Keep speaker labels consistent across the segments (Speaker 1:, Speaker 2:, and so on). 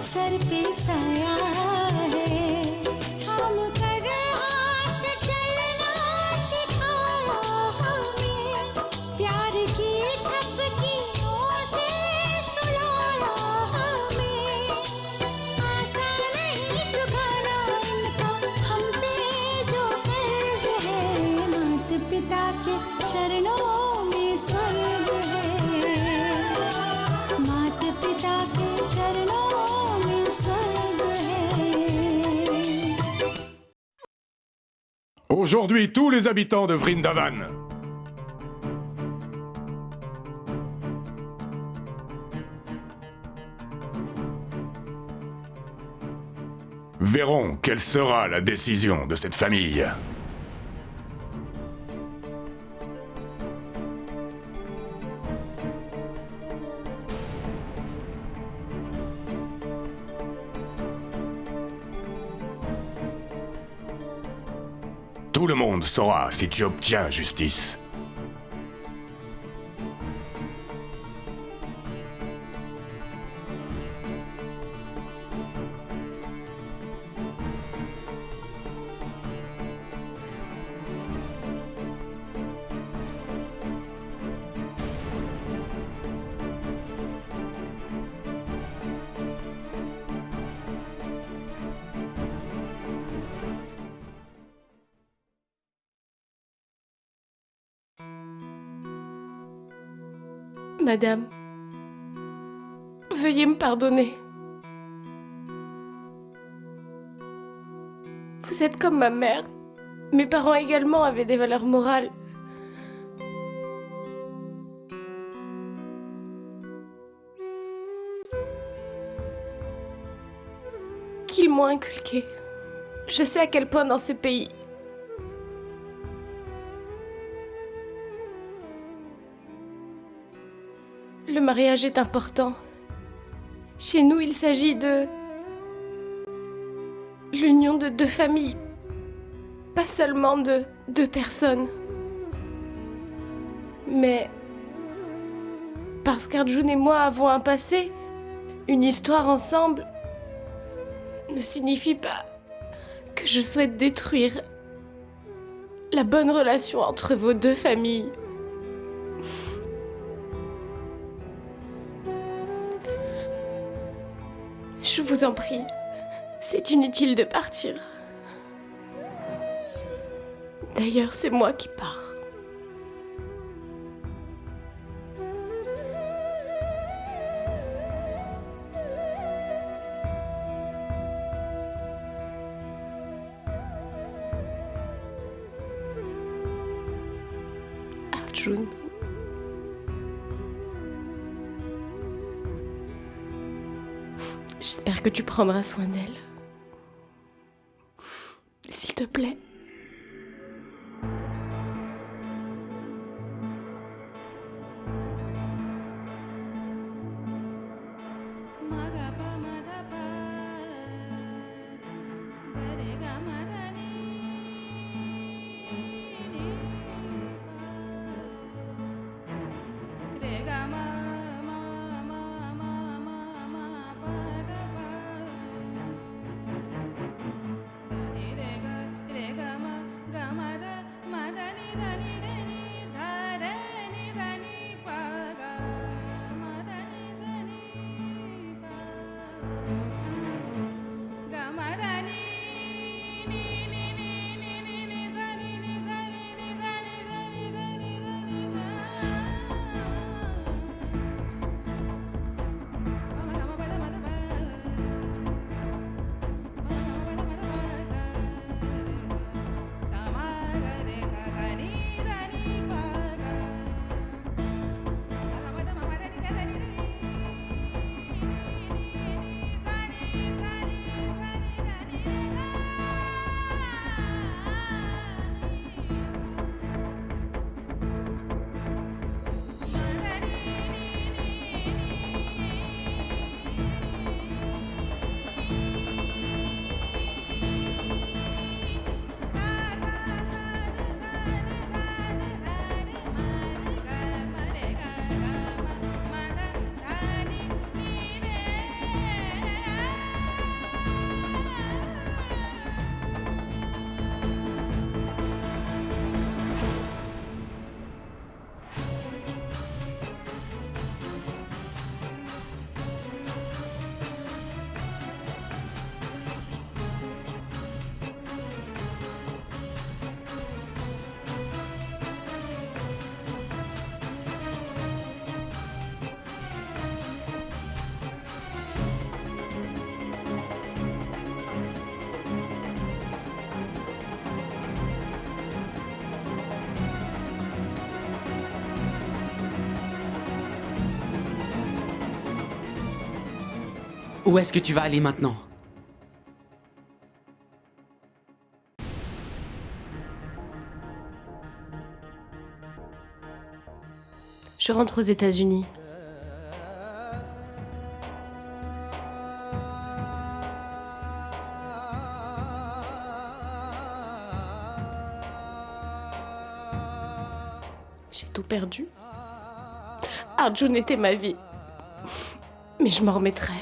Speaker 1: सर पे साया है, थाम कर हाथ चलना सिखाया हमें, प्यार की थपकियों से सुलाया हमें, आसान नहीं चुकाना इनका हम पे जो कर्ज है, माता पिता के चरणों में स्वर्ग है, माता पिता के चरणों में स्वर्ग है।
Speaker 2: Aujourd'hui, tous les habitants de Vrindavan verront quelle sera la décision de cette famille. Tout le monde saura si tu obtiens justice.
Speaker 3: Madame, veuillez me pardonner. Vous êtes comme ma mère. Mes parents également avaient des valeurs morales. Qu'ils m'ont inculqué. Je sais à quel point dans ce pays, le mariage est important. Chez nous, il s'agit de l'union de deux familles, pas seulement de deux personnes. Mais parce qu'Arjun et moi avons un passé, une histoire ensemble, ne signifie pas que je souhaite détruire la bonne relation entre vos deux familles. Je vous en prie, c'est inutile de partir. D'ailleurs, c'est moi qui pars. Arjun. J'espère que tu prendras soin d'elle. S'il te plaît.
Speaker 4: Où est-ce que tu vas aller maintenant?
Speaker 3: Je rentre aux États-Unis. J'ai tout perdu. Arjun était ma vie. Mais je m'en remettrai.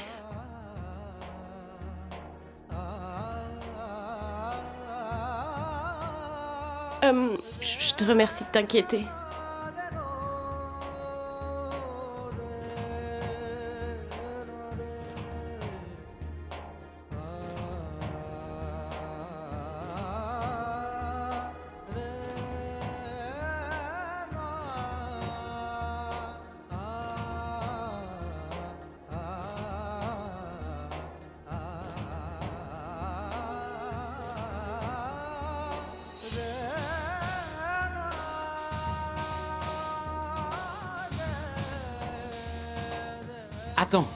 Speaker 3: Je te remercie de t'inquiéter.
Speaker 4: Attends.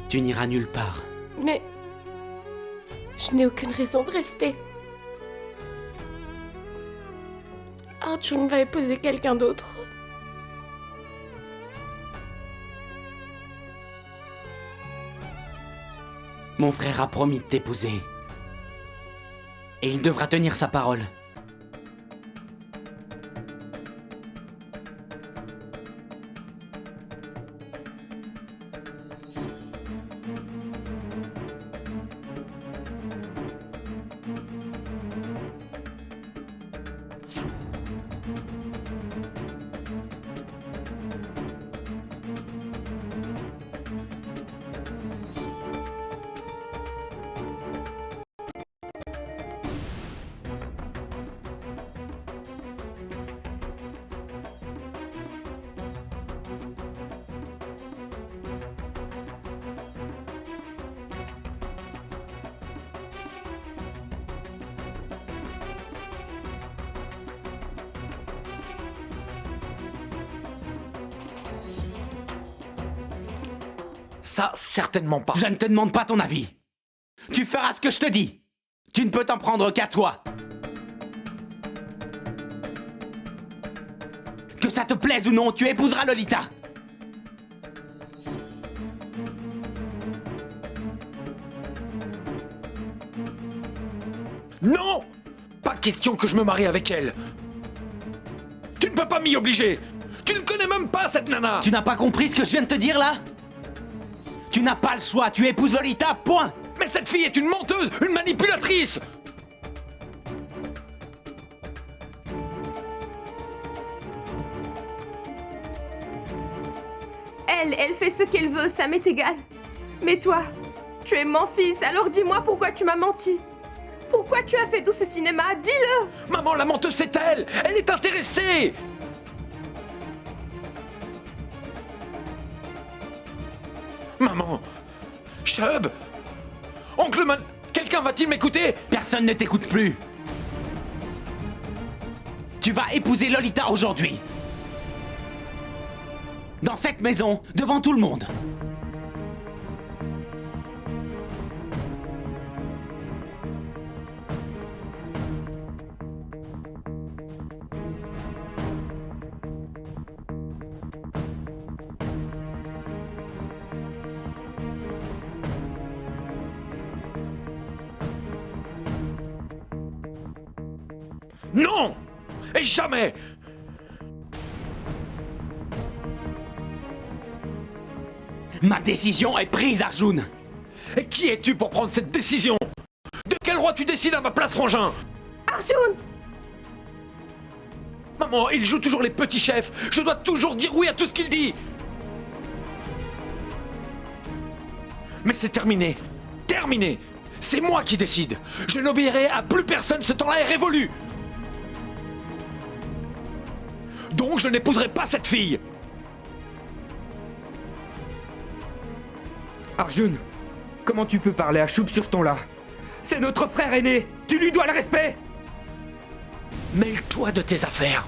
Speaker 4: Tu n'iras nulle part.
Speaker 3: Mais je n'ai aucune raison de rester. Arjun va épouser quelqu'un d'autre.
Speaker 4: Mon frère a promis de t'épouser. Et il devra tenir sa parole.
Speaker 5: Ça, certainement pas.
Speaker 4: Je ne te demande pas ton avis. Tu feras ce que je te dis. Tu ne peux t'en prendre qu'à toi. Que ça te plaise ou non, tu épouseras Lolita.
Speaker 5: Non! Pas question que je me marie avec elle. Tu ne peux pas m'y obliger. Tu ne connais même pas cette nana.
Speaker 4: Tu n'as pas compris ce que je viens de te dire là? Tu n'as pas le choix, tu épouses Lolita, point!
Speaker 5: Mais cette fille est une menteuse, une manipulatrice.
Speaker 6: Elle fait ce qu'elle veut, ça m'est égal. Mais toi, tu es mon fils, alors dis-moi pourquoi tu m'as menti. Pourquoi tu as fait tout ce cinéma? Dis-le!
Speaker 5: Maman, la menteuse, c'est elle. Elle est intéressée. Maman, Chub, Oncle Man, quelqu'un va-t-il m'écouter?
Speaker 4: Personne ne t'écoute plus. Tu vas épouser Lolita aujourd'hui. Dans cette maison, devant tout le monde.
Speaker 5: Non! Et jamais!
Speaker 4: Ma décision est prise, Arjun.
Speaker 5: Et qui es-tu pour prendre cette décision? De quel droit tu décides à ma place, frangin?
Speaker 6: Arjun!
Speaker 5: Maman, il joue toujours les petits chefs. Je dois toujours dire oui à tout ce qu'il dit. Mais c'est terminé. Terminé. C'est moi qui décide. Je n'obéirai à plus personne, ce temps-là est révolu. Donc je n'épouserai pas cette fille.
Speaker 7: Arjun, comment tu peux parler à Shub sur ce ton-là? C'est notre frère aîné. Tu lui dois le respect.
Speaker 5: Mêle-toi de tes affaires.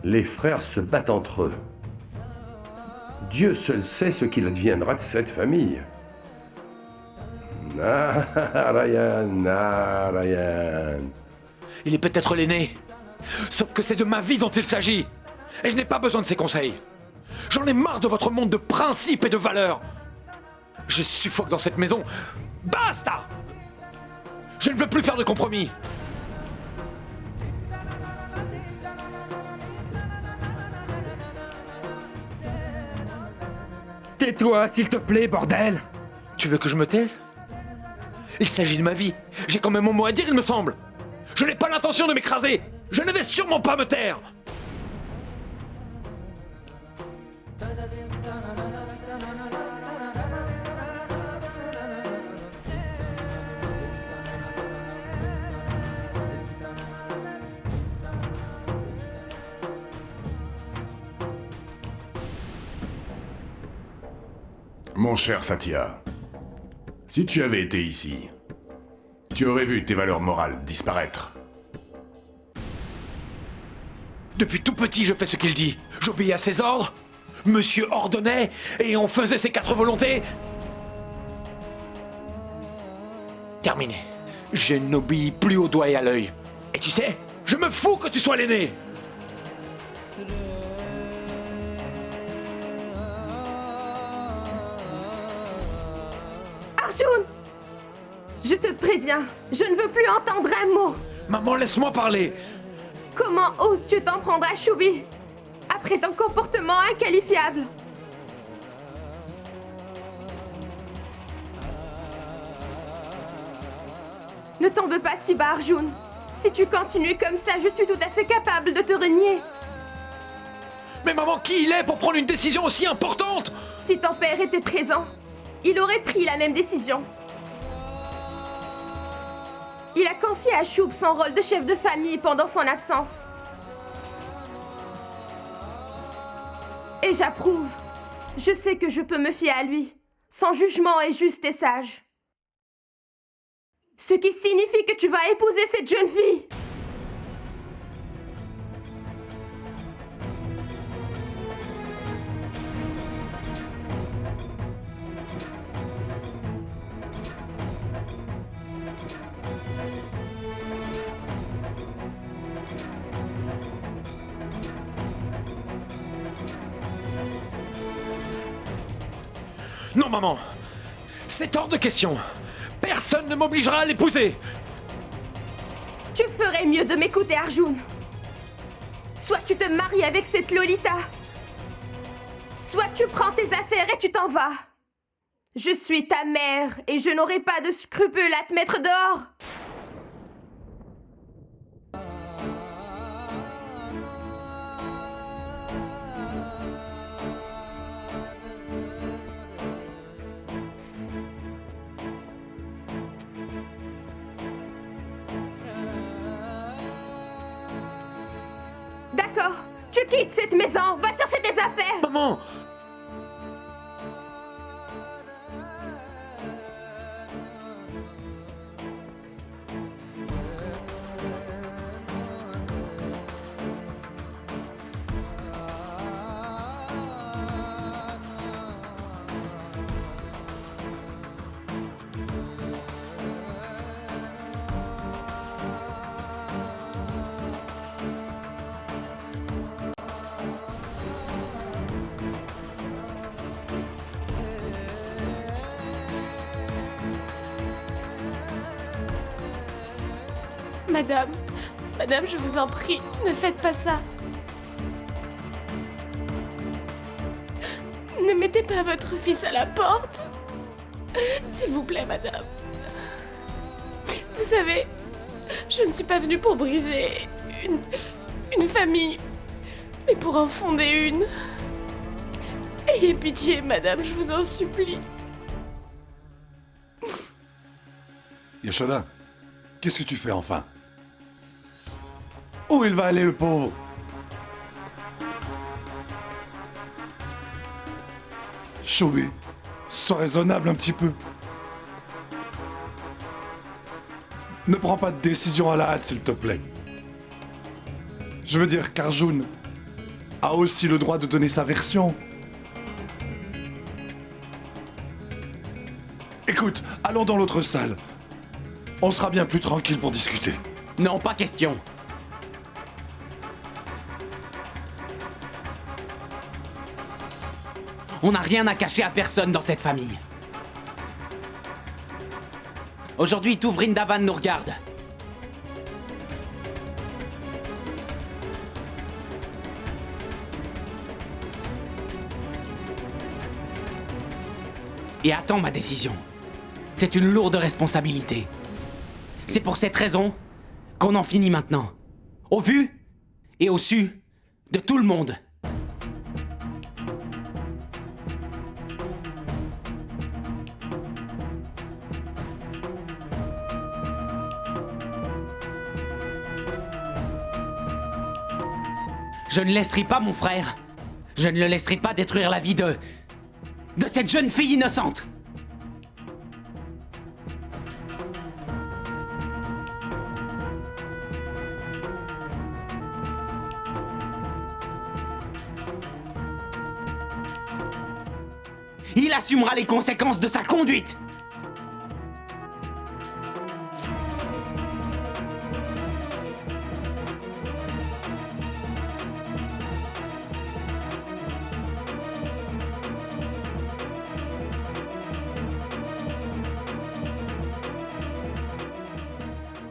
Speaker 8: Les frères se battent entre eux. Dieu seul sait ce qu'il adviendra de cette famille. Narayan, Narayan.
Speaker 5: Il est peut-être l'aîné. Sauf que c'est de ma vie dont il s'agit. Et je n'ai pas besoin de ses conseils. J'en ai marre de votre monde de principes et de valeurs. Je suffoque dans cette maison. Basta! Je ne veux plus faire de compromis.
Speaker 7: Tais-toi, s'il te plaît, bordel.
Speaker 5: Tu veux que je me taise? Il s'agit de ma vie. J'ai quand même mon mot à dire, il me semble. Je n'ai pas l'intention de m'écraser. Je ne vais sûrement pas me taire.
Speaker 2: Mon cher Satya, si tu avais été ici, tu aurais vu tes valeurs morales disparaître.
Speaker 5: Depuis tout petit, je fais ce qu'il dit. J'obéis à ses ordres. Monsieur ordonnait et on faisait ses 4 volontés. Terminé. Je n'obéis plus au doigt et à l'œil. Et tu sais, je me fous que tu sois l'aîné.
Speaker 6: Arjun! Je te préviens, je ne veux plus entendre un mot.
Speaker 5: Maman, laisse-moi parler.
Speaker 6: Comment oses-tu t'en prendre à Shubi? Après ton comportement inqualifiable. Ne tombe pas si bas, Arjun. Si tu continues comme ça, je suis tout à fait capable de te renier.
Speaker 5: Mais maman, qui il est pour prendre une décision aussi importante?
Speaker 6: Si ton père était présent, il aurait pris la même décision. Il a confié à Shub son rôle de chef de famille pendant son absence. Et j'approuve. Je sais que je peux me fier à lui. Son jugement est juste et sage. Ce qui signifie que tu vas épouser cette jeune fille.
Speaker 5: Non, maman. C'est hors de question. Personne ne m'obligera à l'épouser.
Speaker 6: Tu ferais mieux de m'écouter, Arjun. Soit tu te maries avec cette Lolita, soit tu prends tes affaires et tu t'en vas. Je suis ta mère et je n'aurai pas de scrupules à te mettre dehors. D'accord, tu quittes cette maison, va chercher tes affaires.
Speaker 5: Maman!
Speaker 3: Madame, madame, je vous en prie, ne faites pas ça. Ne mettez pas votre fils à la porte. S'il vous plaît, madame. Vous savez, je ne suis pas venue pour briser une famille, mais pour en fonder une. Ayez pitié, madame, je vous en supplie.
Speaker 9: Yashoda, qu'est-ce que tu fais enfin? Où il va aller, le pauvre? Shobi, sois raisonnable un petit peu. Ne prends pas de décision à la hâte, s'il te plaît. Je veux dire qu'Arjun a aussi le droit de donner sa version. Écoute, allons dans l'autre salle. On sera bien plus tranquille pour discuter.
Speaker 4: Non, pas question. On n'a rien à cacher à personne dans cette famille. Aujourd'hui, tout Vrindavan nous regarde. Et attends ma décision. C'est une lourde responsabilité. C'est pour cette raison qu'on en finit maintenant. Au vu et au su de tout le monde. Je ne laisserai pas mon frère. Je ne le laisserai pas détruire la vie de cette jeune fille innocente. Il assumera les conséquences de sa conduite.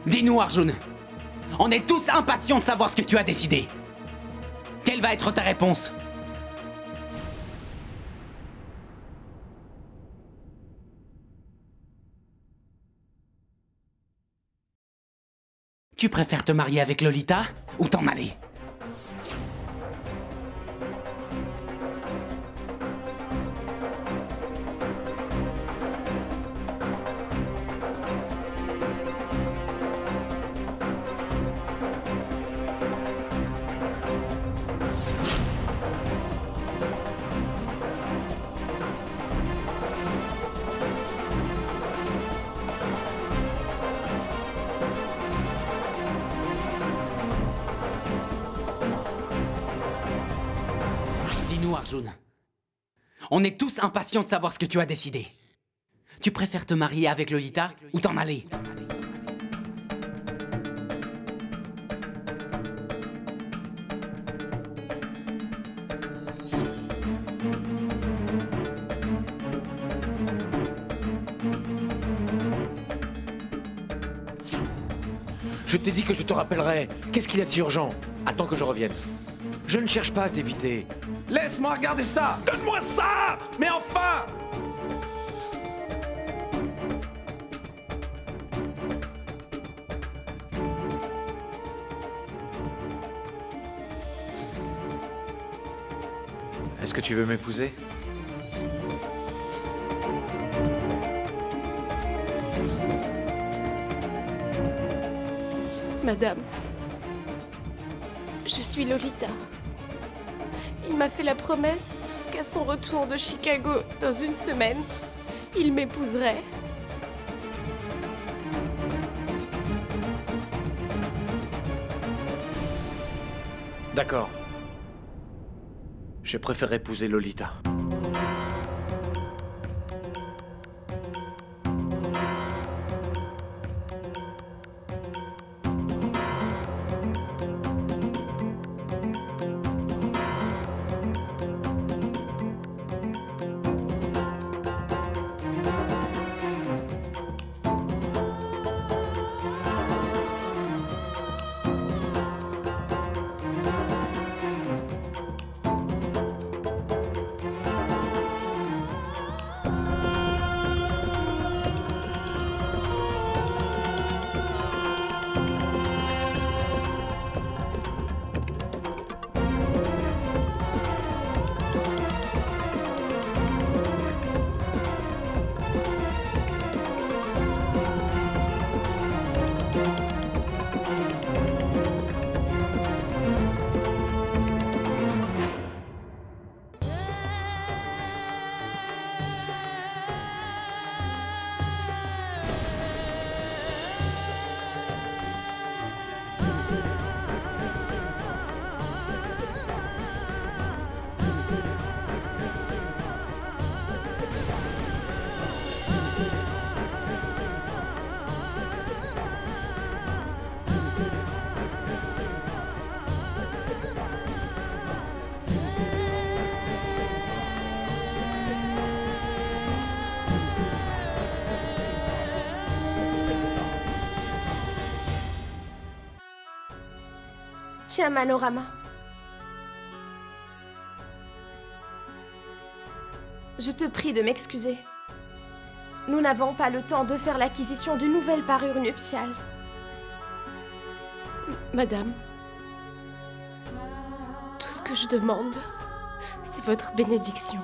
Speaker 4: Dis-nous, Arjun. On est tous impatients de savoir ce que tu as décidé. Quelle va être ta réponse? Tu préfères te marier avec Lolita ou t'en aller? Dis-nous, Arjun. On est tous impatients de savoir ce que tu as décidé. Tu préfères te marier avec Lolita ou t'en aller?
Speaker 5: Je t'ai dit que je te rappellerai. Qu'est-ce qu'il y a de si urgent? Attends que je revienne. Je ne cherche pas à t'éviter.
Speaker 9: Laisse-moi regarder ça!
Speaker 5: Donne-moi ça!
Speaker 9: Mais enfin!
Speaker 5: Est-ce que tu veux m'épouser?
Speaker 3: Madame, je suis Lolita. Il m'a fait la promesse qu'à son retour de Chicago dans une semaine, il m'épouserait.
Speaker 5: D'accord. Je préfère épouser Lolita.
Speaker 6: Tiens, Manorama. Je te prie de m'excuser. Nous n'avons pas le temps de faire l'acquisition d'une nouvelle parure nuptiale.
Speaker 3: Madame, tout ce que je demande, c'est votre bénédiction.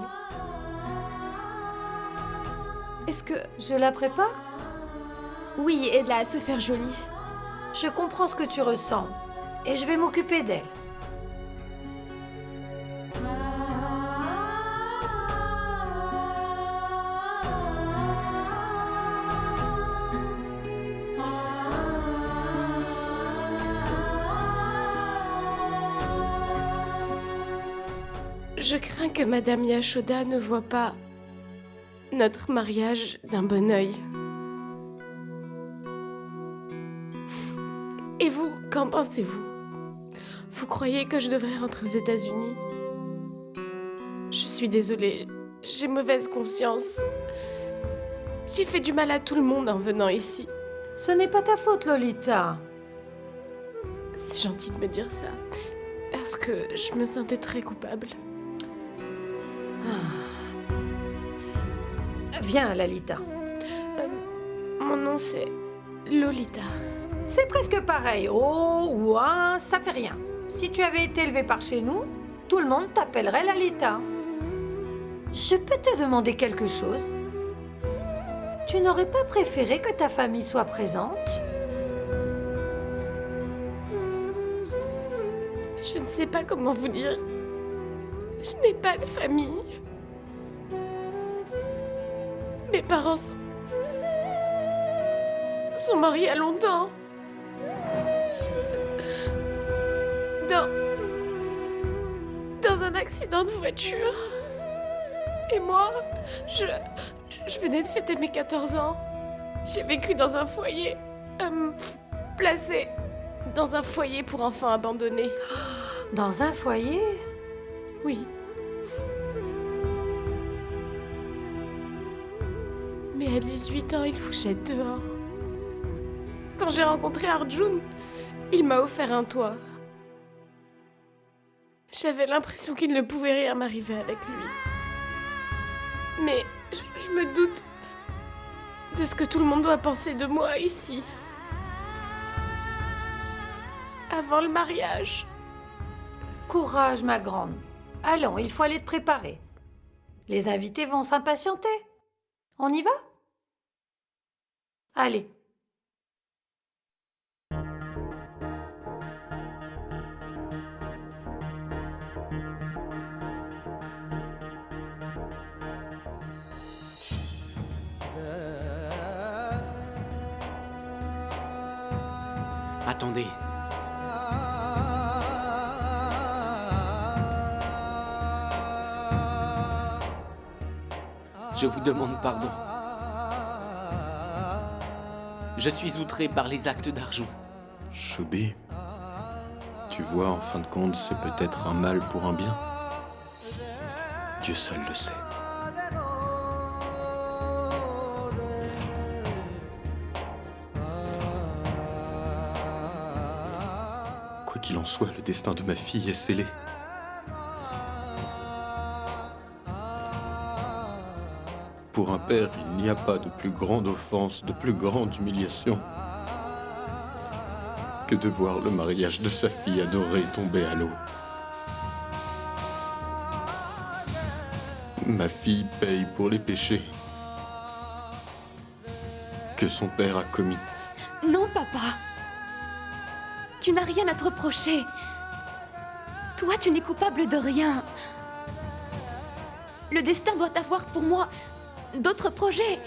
Speaker 6: Est-ce que...
Speaker 10: Je la prépare?
Speaker 6: Oui, aide-la à se faire jolie.
Speaker 10: Je comprends ce que tu ressens. Et je vais m'occuper d'elle.
Speaker 3: Je crains que Madame Yashoda ne voie pas notre mariage d'un bon œil. Et vous, qu'en pensez-vous? Vous croyez que je devrais rentrer aux États-Unis? Je suis désolée, j'ai mauvaise conscience. J'ai fait du mal à tout le monde en venant ici.
Speaker 10: Ce n'est pas ta faute, Lolita.
Speaker 3: C'est gentil de me dire ça, parce que je me sentais très coupable.
Speaker 10: Viens, Lalita.
Speaker 3: Mon nom c'est Lolita.
Speaker 10: C'est presque pareil. Oh, ouin, ça fait rien. Si tu avais été élevée par chez nous, tout le monde t'appellerait Lalita. Je peux te demander quelque chose? Tu n'aurais pas préféré que ta famille soit présente?
Speaker 3: Je ne sais pas comment vous dire. Je n'ai pas de famille. Mes parents sont morts il y a longtemps. Dans un accident de voiture. Et moi, je venais de fêter mes 14 ans. J'ai vécu dans un foyer, placé dans un foyer pour enfants abandonnés.
Speaker 10: Dans un foyer?
Speaker 3: Oui. Mais à 18 ans, il faut que j'aille dehors. Quand j'ai rencontré Arjun, il m'a offert un toit. J'avais l'impression qu'il ne pouvait rien m'arriver avec lui. Mais je me doute de ce que tout le monde doit penser de moi ici. Avant le mariage.
Speaker 10: Courage, ma grande. Allons, il faut aller te préparer. Les invités vont s'impatienter. On y va? Allez.
Speaker 4: Attendez. Je vous demande pardon. Je suis outré par les actes d'Arjun.
Speaker 11: Chobi, tu vois, en fin de compte, c'est peut-être un mal pour un bien. Dieu seul le sait. Quoi qu'il en soit, le destin de ma fille est scellé. Pour un père, il n'y a pas de plus grande offense, de plus grande humiliation que de voir le mariage de sa fille adorée tomber à l'eau. Ma fille paye pour les péchés que son père a commis.
Speaker 6: Non, papa. Tu n'as rien à te reprocher. Toi, tu n'es coupable de rien. Le destin doit avoir pour moi d'autres projets.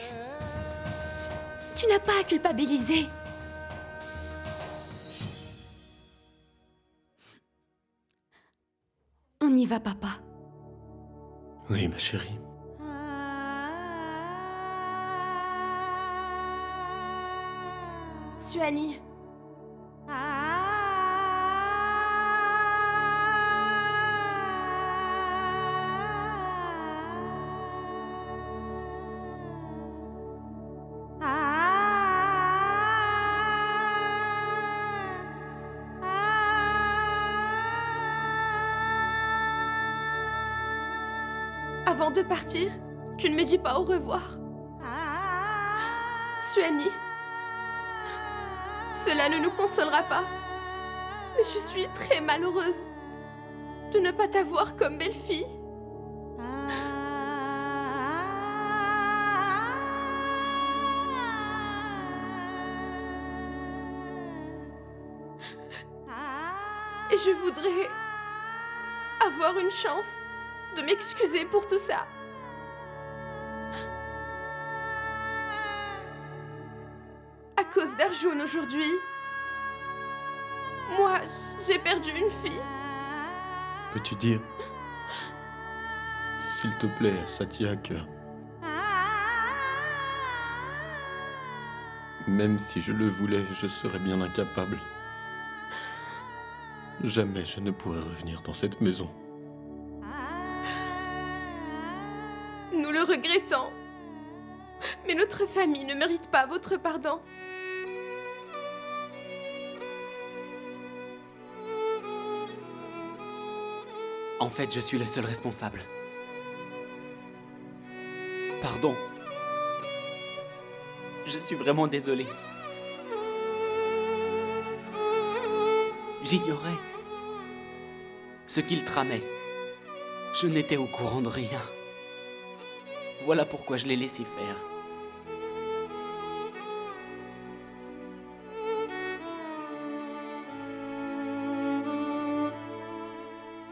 Speaker 6: Tu n'as pas à culpabiliser. On y va, papa.
Speaker 11: Oui, ma chérie.
Speaker 6: Suani. Avant de partir, tu ne me dis pas au revoir. Suani, cela ne nous consolera pas, mais je suis très malheureuse de ne pas t'avoir comme belle-fille. Et je voudrais avoir une chance de m'excuser pour tout ça. À cause d'Arjun aujourd'hui, moi, j'ai perdu une fille.
Speaker 11: Peux-tu dire, s'il te plaît, à Satya, que même si je le voulais, je serais bien incapable. Jamais je ne pourrais revenir dans cette maison.
Speaker 6: Nous le regrettons. Mais notre famille ne mérite pas votre pardon.
Speaker 4: En fait, je suis le seul responsable. Pardon. Je suis vraiment désolé. J'ignorais ce qu'il tramait. Je n'étais au courant de rien. Voilà pourquoi je l'ai laissé faire.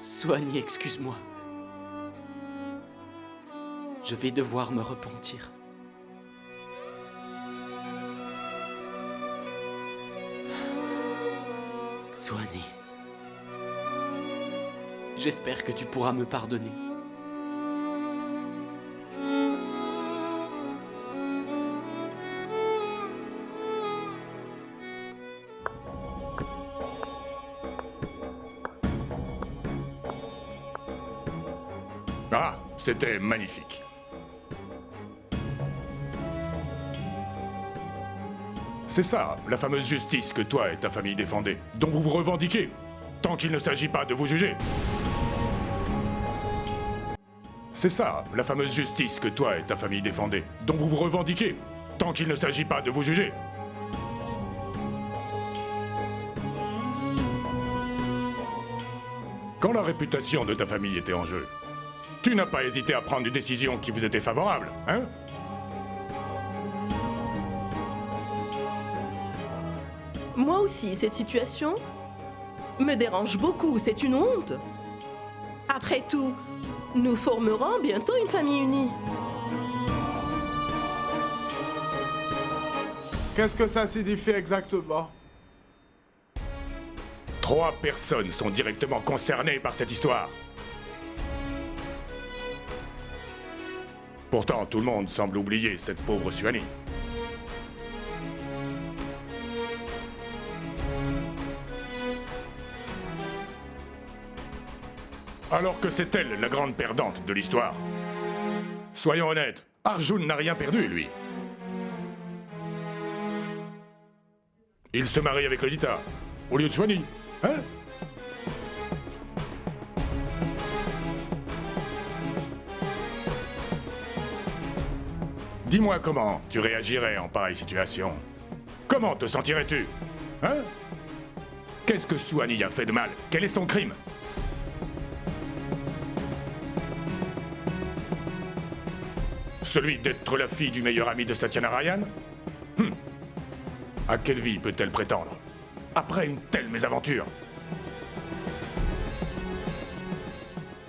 Speaker 4: Suani, excuse-moi. Je vais devoir me repentir. Suani, j'espère que tu pourras me pardonner.
Speaker 2: Ah, c'était magnifique. C'est ça, la fameuse justice que toi et ta famille défendez, dont vous vous revendiquez, tant qu'il ne s'agit pas de vous juger. C'est ça, la fameuse justice que toi et ta famille défendez, dont vous vous revendiquez, tant qu'il ne s'agit pas de vous juger. Quand la réputation de ta famille était en jeu, tu n'as pas hésité à prendre une décision qui vous était favorable, hein?
Speaker 12: Moi aussi, cette situation me dérange beaucoup, c'est une honte. Après tout, nous formerons bientôt une famille unie.
Speaker 13: Qu'est-ce que ça signifie exactement?
Speaker 2: 3 personnes sont directement concernées par cette histoire. Pourtant, tout le monde semble oublier cette pauvre Suani. Alors que c'est elle la grande perdante de l'histoire. Soyons honnêtes, Arjun n'a rien perdu, lui. Il se marie avec Lolita, au lieu de Suani, hein? Dis-moi comment tu réagirais en pareille situation. Comment te sentirais-tu? Hein? Qu'est-ce que Suani a fait de mal? Quel est son crime? Celui d'être la fille du meilleur ami de Satyanarayan? À quelle vie peut-elle prétendre? Après une telle mésaventure?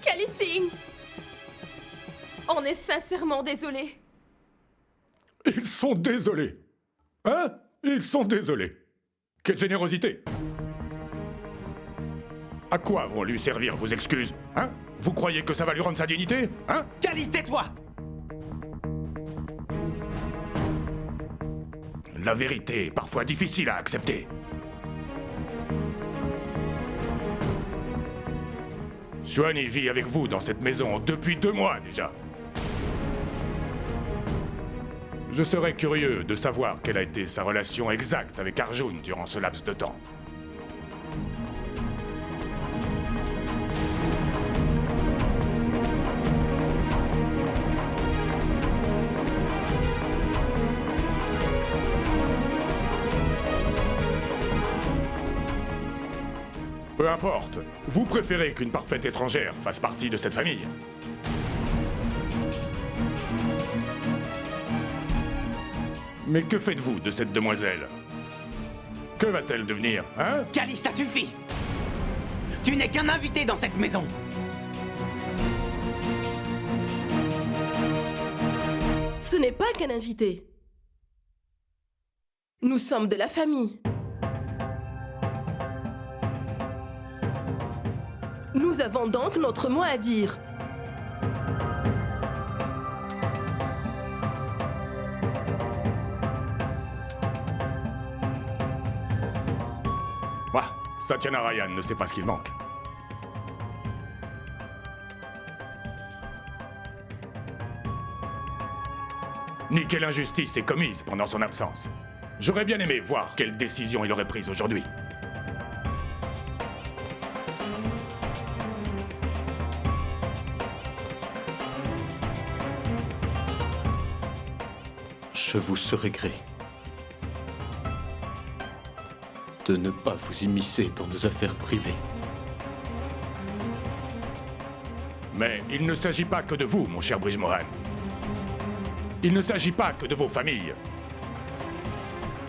Speaker 6: Kali Singh, on est sincèrement désolé.
Speaker 2: Ils sont désolés. Hein? Ils sont désolés. Quelle générosité. À quoi vont lui servir vos excuses? Hein? Vous croyez que ça va lui rendre sa dignité? Hein?
Speaker 4: Kali, tais-toi!
Speaker 2: La vérité est parfois difficile à accepter. Suani vit avec vous dans cette maison depuis 2 mois déjà. Je serais curieux de savoir quelle a été sa relation exacte avec Arjun durant ce laps de temps. Peu importe. Vous préférez qu'une parfaite étrangère fasse partie de cette famille. Mais que faites-vous de cette demoiselle? Que va-t-elle devenir, hein?
Speaker 4: Cali, ça suffit! Tu n'es qu'un invité dans cette maison!
Speaker 12: Ce n'est pas qu'un invité. Nous sommes de la famille. Nous avons donc notre mot à dire.
Speaker 2: Satya Narayan ne sait pas ce qu'il manque. Ni quelle injustice est commise pendant son absence. J'aurais bien aimé voir quelle décision il aurait prise aujourd'hui.
Speaker 11: Je vous serai gré de ne pas vous immiscer dans nos affaires privées.
Speaker 2: Mais il ne s'agit pas que de vous, mon cher Brijmohan. Il ne s'agit pas que de vos familles.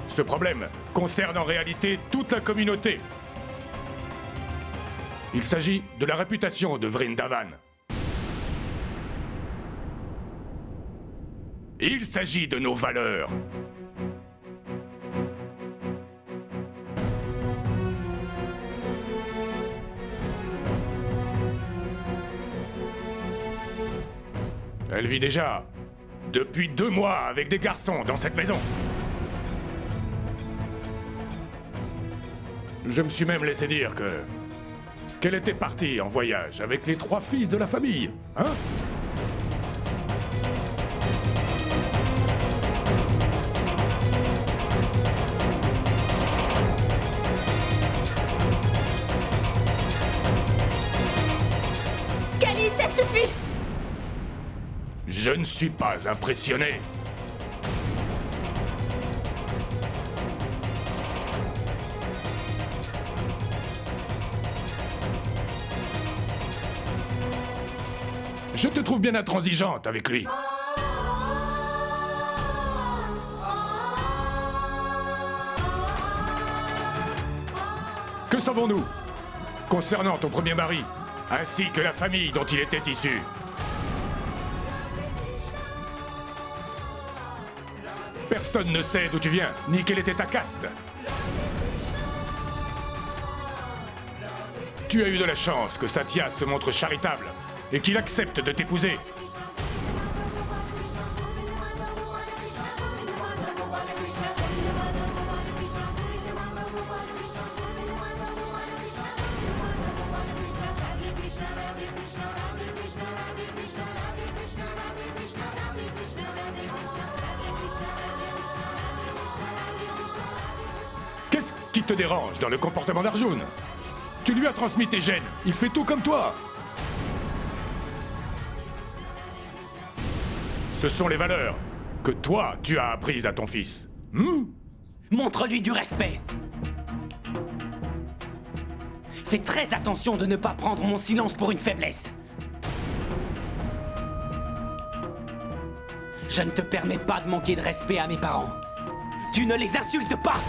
Speaker 2: Ce problème concerne en réalité toute la communauté. Il s'agit de la réputation de Vrindavan. Il s'agit de nos valeurs. Elle vit déjà depuis 2 mois avec des garçons dans cette maison. Je me suis même laissé dire qu'elle était partie en voyage avec les 3 fils de la famille, hein?
Speaker 6: Cali, ça suffit!
Speaker 2: Je ne suis pas impressionné. Je te trouve bien intransigeante avec lui. Que savons-nous concernant ton premier mari, ainsi que la famille dont il était issu? Personne ne sait d'où tu viens, ni quelle était ta caste. Tu as eu de la chance que Satya se montre charitable et qu'il accepte de t'épouser. Qu'est-ce qui te dérange dans le comportement d'Arjun? Tu lui as transmis tes gènes, il fait tout comme toi. Ce sont les valeurs que toi, tu as apprises à ton fils.
Speaker 4: Montre-lui du respect. Fais très attention de ne pas prendre mon silence pour une faiblesse. Je ne te permets pas de manquer de respect à mes parents. Tu ne les insultes pas!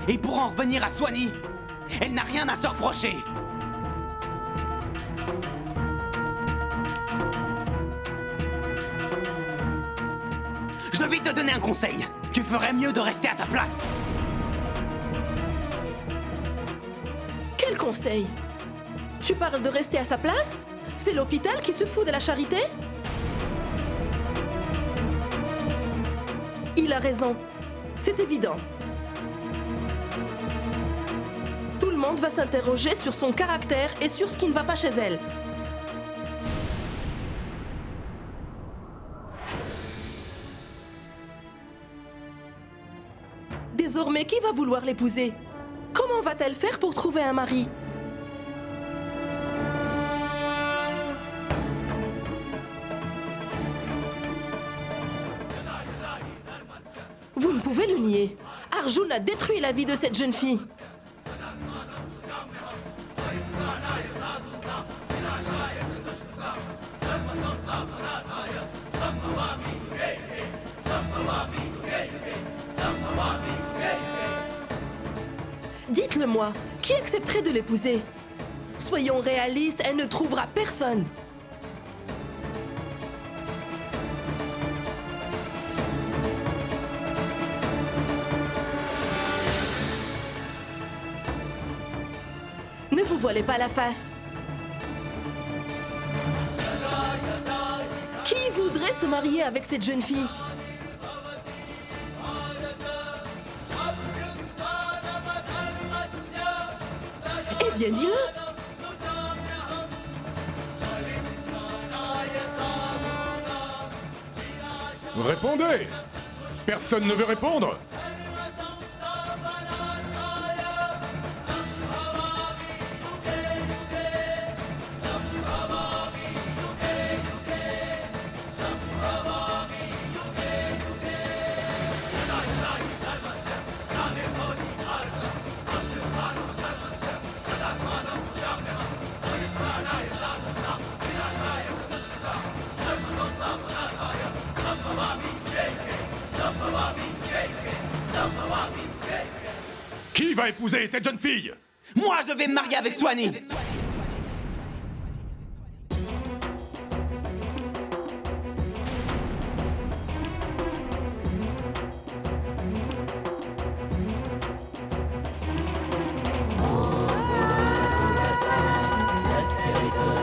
Speaker 4: Et pour en revenir à Swanee, elle n'a rien à se reprocher. Je vais te donner un conseil. Tu ferais mieux de rester à ta place.
Speaker 12: Quel conseil? Tu parles de rester à sa place? C'est l'hôpital qui se fout de la charité? Il a raison. C'est évident. Tout le monde va s'interroger sur son caractère et sur ce qui ne va pas chez elle. Désormais, qui va vouloir l'épouser? Comment va-t-elle faire pour trouver un mari? Vous ne pouvez le nier. Arjun a détruit la vie de cette jeune fille. Dites-le-moi, qui accepterait de l'épouser? Soyons réalistes, elle ne trouvera personne. Ne vous voilez pas la face. Qui voudrait se marier avec cette jeune fille? Eh bien, dis-le.
Speaker 2: Répondez! Personne ne veut répondre? Qui va épouser cette jeune fille?
Speaker 4: Moi, je vais me marier avec Swanee.
Speaker 1: Let's